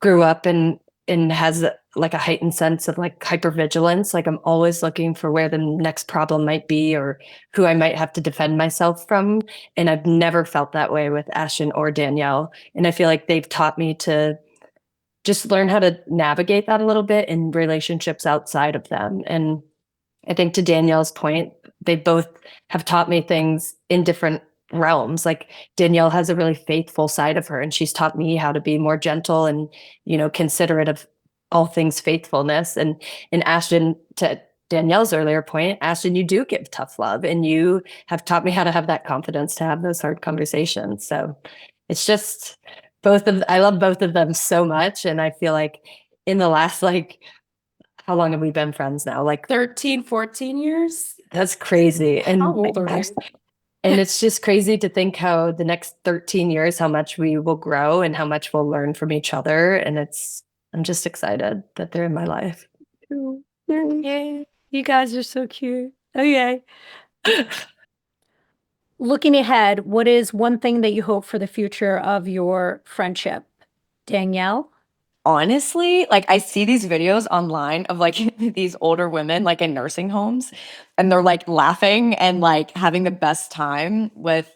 Speaker 3: grew up and has like a heightened sense of like hypervigilance. Like I'm always looking for where the next problem might be or who I might have to defend myself from. And I've never felt that way with Ashtyn or Danielle. And I feel like they've taught me to just learn how to navigate that a little bit in relationships outside of them. And I think to Danielle's point, they both have taught me things in different realms. Like Danielle has a really faithful side of her, and she's taught me how to be more gentle and, considerate of all things faithfulness. And Ashtyn, to Danielle's earlier point, Ashtyn, you do give tough love, and you have taught me how to have that confidence to have those hard conversations. So it's just I love both of them so much. And I feel like in the last, like, how long have we been friends now? Like
Speaker 2: 13, 14 years.
Speaker 3: that's crazy. And
Speaker 2: How old are we?
Speaker 3: and it's just crazy to think how the next 13 years, how much we will grow and how much we'll learn from each other. And I'm just excited that they're in my life.
Speaker 1: Yeah, you guys are so cute. Okay. Looking ahead, what is one thing that you hope for the future of your friendship? Danielle?
Speaker 4: Honestly, like I see these videos online of like these older women like in nursing homes and they're like laughing and like having the best time with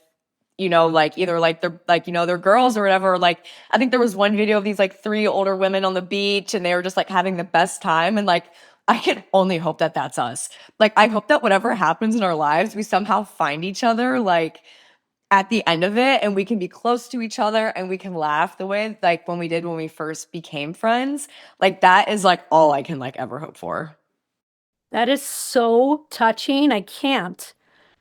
Speaker 4: like either like they're like they're girls or whatever. Like I think there was one video of these like three older women on the beach and they were just like having the best time, and like I can only hope that that's us. Like I hope that whatever happens in our lives, we somehow find each other like at the end of it and we can be close to each other and we can laugh the way like when we did when we first became friends. Like that is like all I can like ever hope for.
Speaker 1: That is so touching. I can't.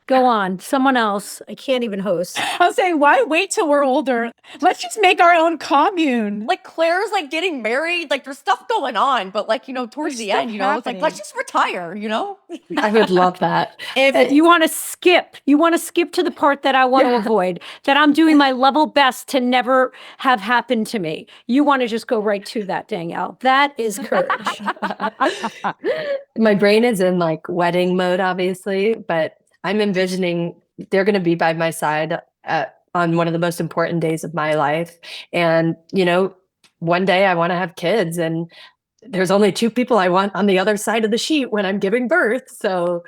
Speaker 1: Go on. Someone else. I can't even host.
Speaker 5: I'll say, why wait till we're older? Let's just make our own commune.
Speaker 4: Like Claire's like getting married, like there's stuff going on, but like, towards the end, it's like, let's just retire,
Speaker 3: I would love that.
Speaker 1: If you want to skip to the part that I want to avoid, that I'm doing my level best to never have happened to me. You want to just go right to that, Danielle. That is courage.
Speaker 3: My brain is in like wedding mode, obviously, but I'm envisioning they're going to be by my side on one of the most important days of my life. And, one day I want to have kids, and there's only two people I want on the other side of the sheet when I'm giving birth. So,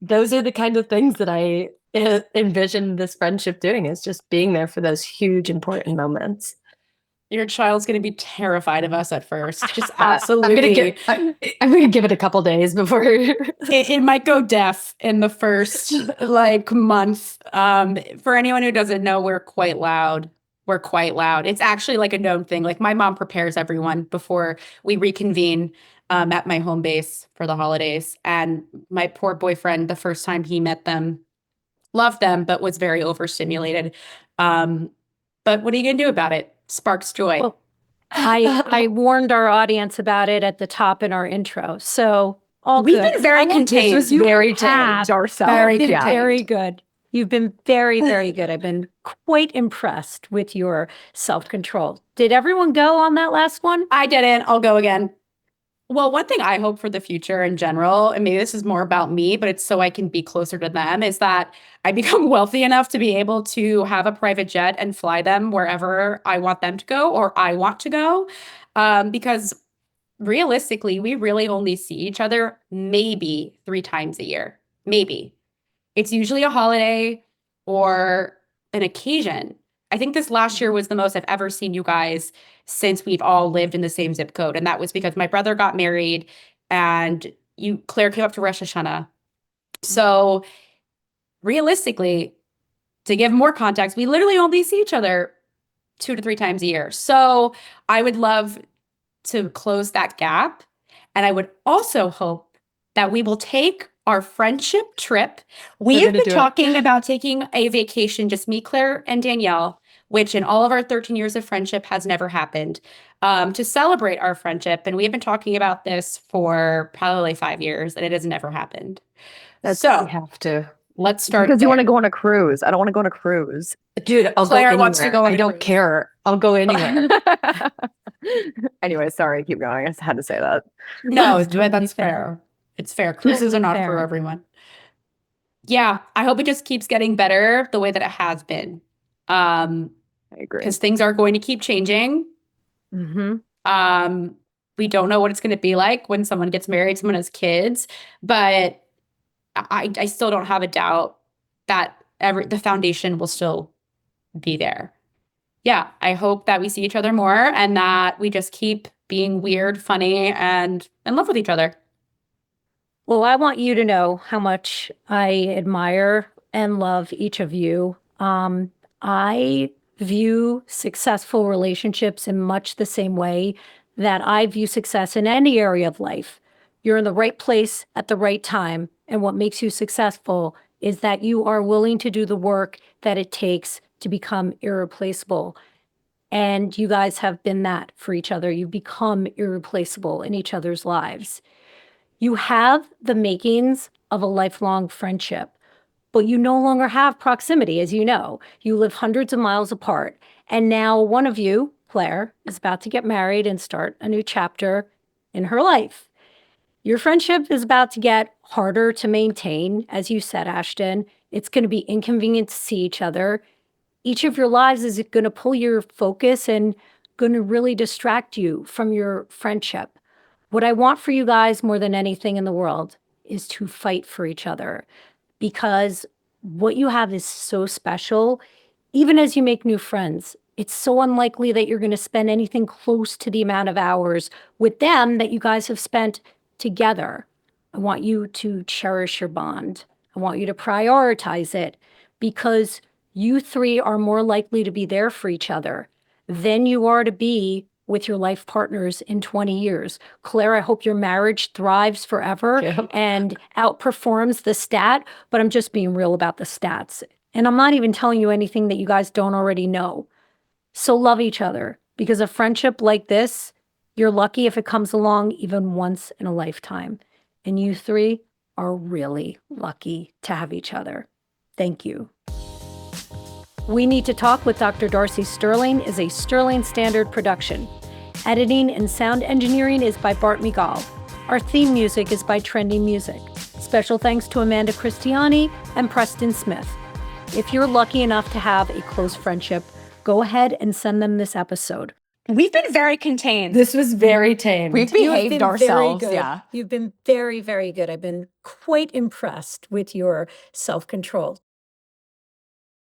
Speaker 3: those are the kind of things that I envision this friendship doing, is just being there for those huge, important moments.
Speaker 2: Your child's going to be terrified of us at first. Just absolutely.
Speaker 3: I'm gonna give it a couple days before
Speaker 2: It might go deaf in the first month. For anyone who doesn't know, we're quite loud. We're quite loud. It's actually like a known thing. Like my mom prepares everyone before we reconvene at my home base for the holidays. And my poor boyfriend, the first time he met them, loved them, but was very overstimulated. But what are you going to do about it? Sparks joy.
Speaker 1: Well, I warned our audience about it at the top in our intro. So
Speaker 2: We've
Speaker 1: good.
Speaker 2: been very contained.
Speaker 5: This was very tame, Darcy.
Speaker 1: Very good. You've been very, very good. I've been quite impressed with your self-control. Did everyone go on that last one?
Speaker 2: I didn't. I'll go again. Well, one thing I hope for the future in general, and maybe this is more about me, but it's so I can be closer to them, is that I become wealthy enough to be able to have a private jet and fly them wherever I want them to go or I want to go. Because realistically, we really only see each other maybe 3 times a year. Maybe. It's usually a holiday or an occasion. I think this last year was the most I've ever seen you guys since we've all lived in the same zip code. And that was because my brother got married and Claire came up to Rosh Hashanah. So realistically, to give more context, we literally only see each other 2 to 3 times a year. So I would love to close that gap. And I would also hope that we will take our friendship trip. We've
Speaker 3: gonna
Speaker 2: been
Speaker 3: do it.
Speaker 2: talking about taking a vacation, just me, Claire, and Danielle, which in all of our 13 years of friendship has never happened, to celebrate our friendship. And we have been talking about this for probably 5 years, and it has never happened.
Speaker 3: We
Speaker 2: So
Speaker 3: have to.
Speaker 2: let's start
Speaker 6: Because you want to
Speaker 2: there.
Speaker 6: go on a cruise. I don't want to go on a cruise.
Speaker 3: Dude, I'll
Speaker 2: Claire
Speaker 3: go
Speaker 2: wants to
Speaker 3: anywhere.
Speaker 2: go on
Speaker 3: I
Speaker 2: a
Speaker 3: don't
Speaker 2: cruise.
Speaker 3: care. I'll go anywhere.
Speaker 6: Anyway, sorry, keep going. I just had to say that.
Speaker 2: No,
Speaker 1: Totally
Speaker 2: that's
Speaker 1: fair.
Speaker 2: fair. It's fair. Cruises are
Speaker 1: Totally
Speaker 2: not
Speaker 1: fair.
Speaker 2: for everyone. Yeah, I hope it just keeps getting better the way that it has been.
Speaker 6: I agree.
Speaker 2: Because things are going to keep changing.
Speaker 1: Mm-hmm.
Speaker 2: We don't know what it's going to be like when someone gets married, someone has kids, but I still don't have a doubt that the foundation will still be there. Yeah, I hope that we see each other more and that we just keep being weird, funny, and in love with each other.
Speaker 1: Well, I want you to know how much I admire and love each of you. I view successful relationships in much the same way that I view success in any area of life. You're in the right place at the right time. And what makes you successful is that you are willing to do the work that it takes to become irreplaceable. And you guys have been that for each other. You've become irreplaceable in each other's lives. You have the makings of a lifelong friendship, but you no longer have proximity, as you know. You live hundreds of miles apart. And now one of you, Claire, is about to get married and start a new chapter in her life. Your friendship is about to get harder to maintain, as you said, Ashtyn. It's going to be inconvenient to see each other. Each of your lives is going to pull your focus and going to really distract you from your friendship. What I want for you guys more than anything in the world is to fight for each other, because what you have is so special. Even as you make new friends, it's so unlikely that you're going to spend anything close to the amount of hours with them that you guys have spent together. I want you to cherish your bond. I want you to prioritize it, because you three are more likely to be there for each other than you are to be with your life partners in 20 years. Claire, I hope your marriage thrives forever
Speaker 3: Yep.
Speaker 1: and outperforms the stat, but I'm just being real about the stats. And I'm not even telling you anything that you guys don't already know. So love each other, because a friendship like this, you're lucky if it comes along even once in a lifetime. And you three are really lucky to have each other. Thank you. We Need to Talk with Dr. Darcy Sterling is a Sterling Standard production. Editing and sound engineering is by Bart Migal. Our theme music is by Trendy Music. Special thanks to Amanda Christiani and Preston Smith. If you're lucky enough to have a close friendship, go ahead and send them this episode.
Speaker 5: We've been very contained.
Speaker 3: This was very tame.
Speaker 4: We've behaved ourselves. Yeah.
Speaker 1: You've been very, very good. I've been quite impressed with your self-control.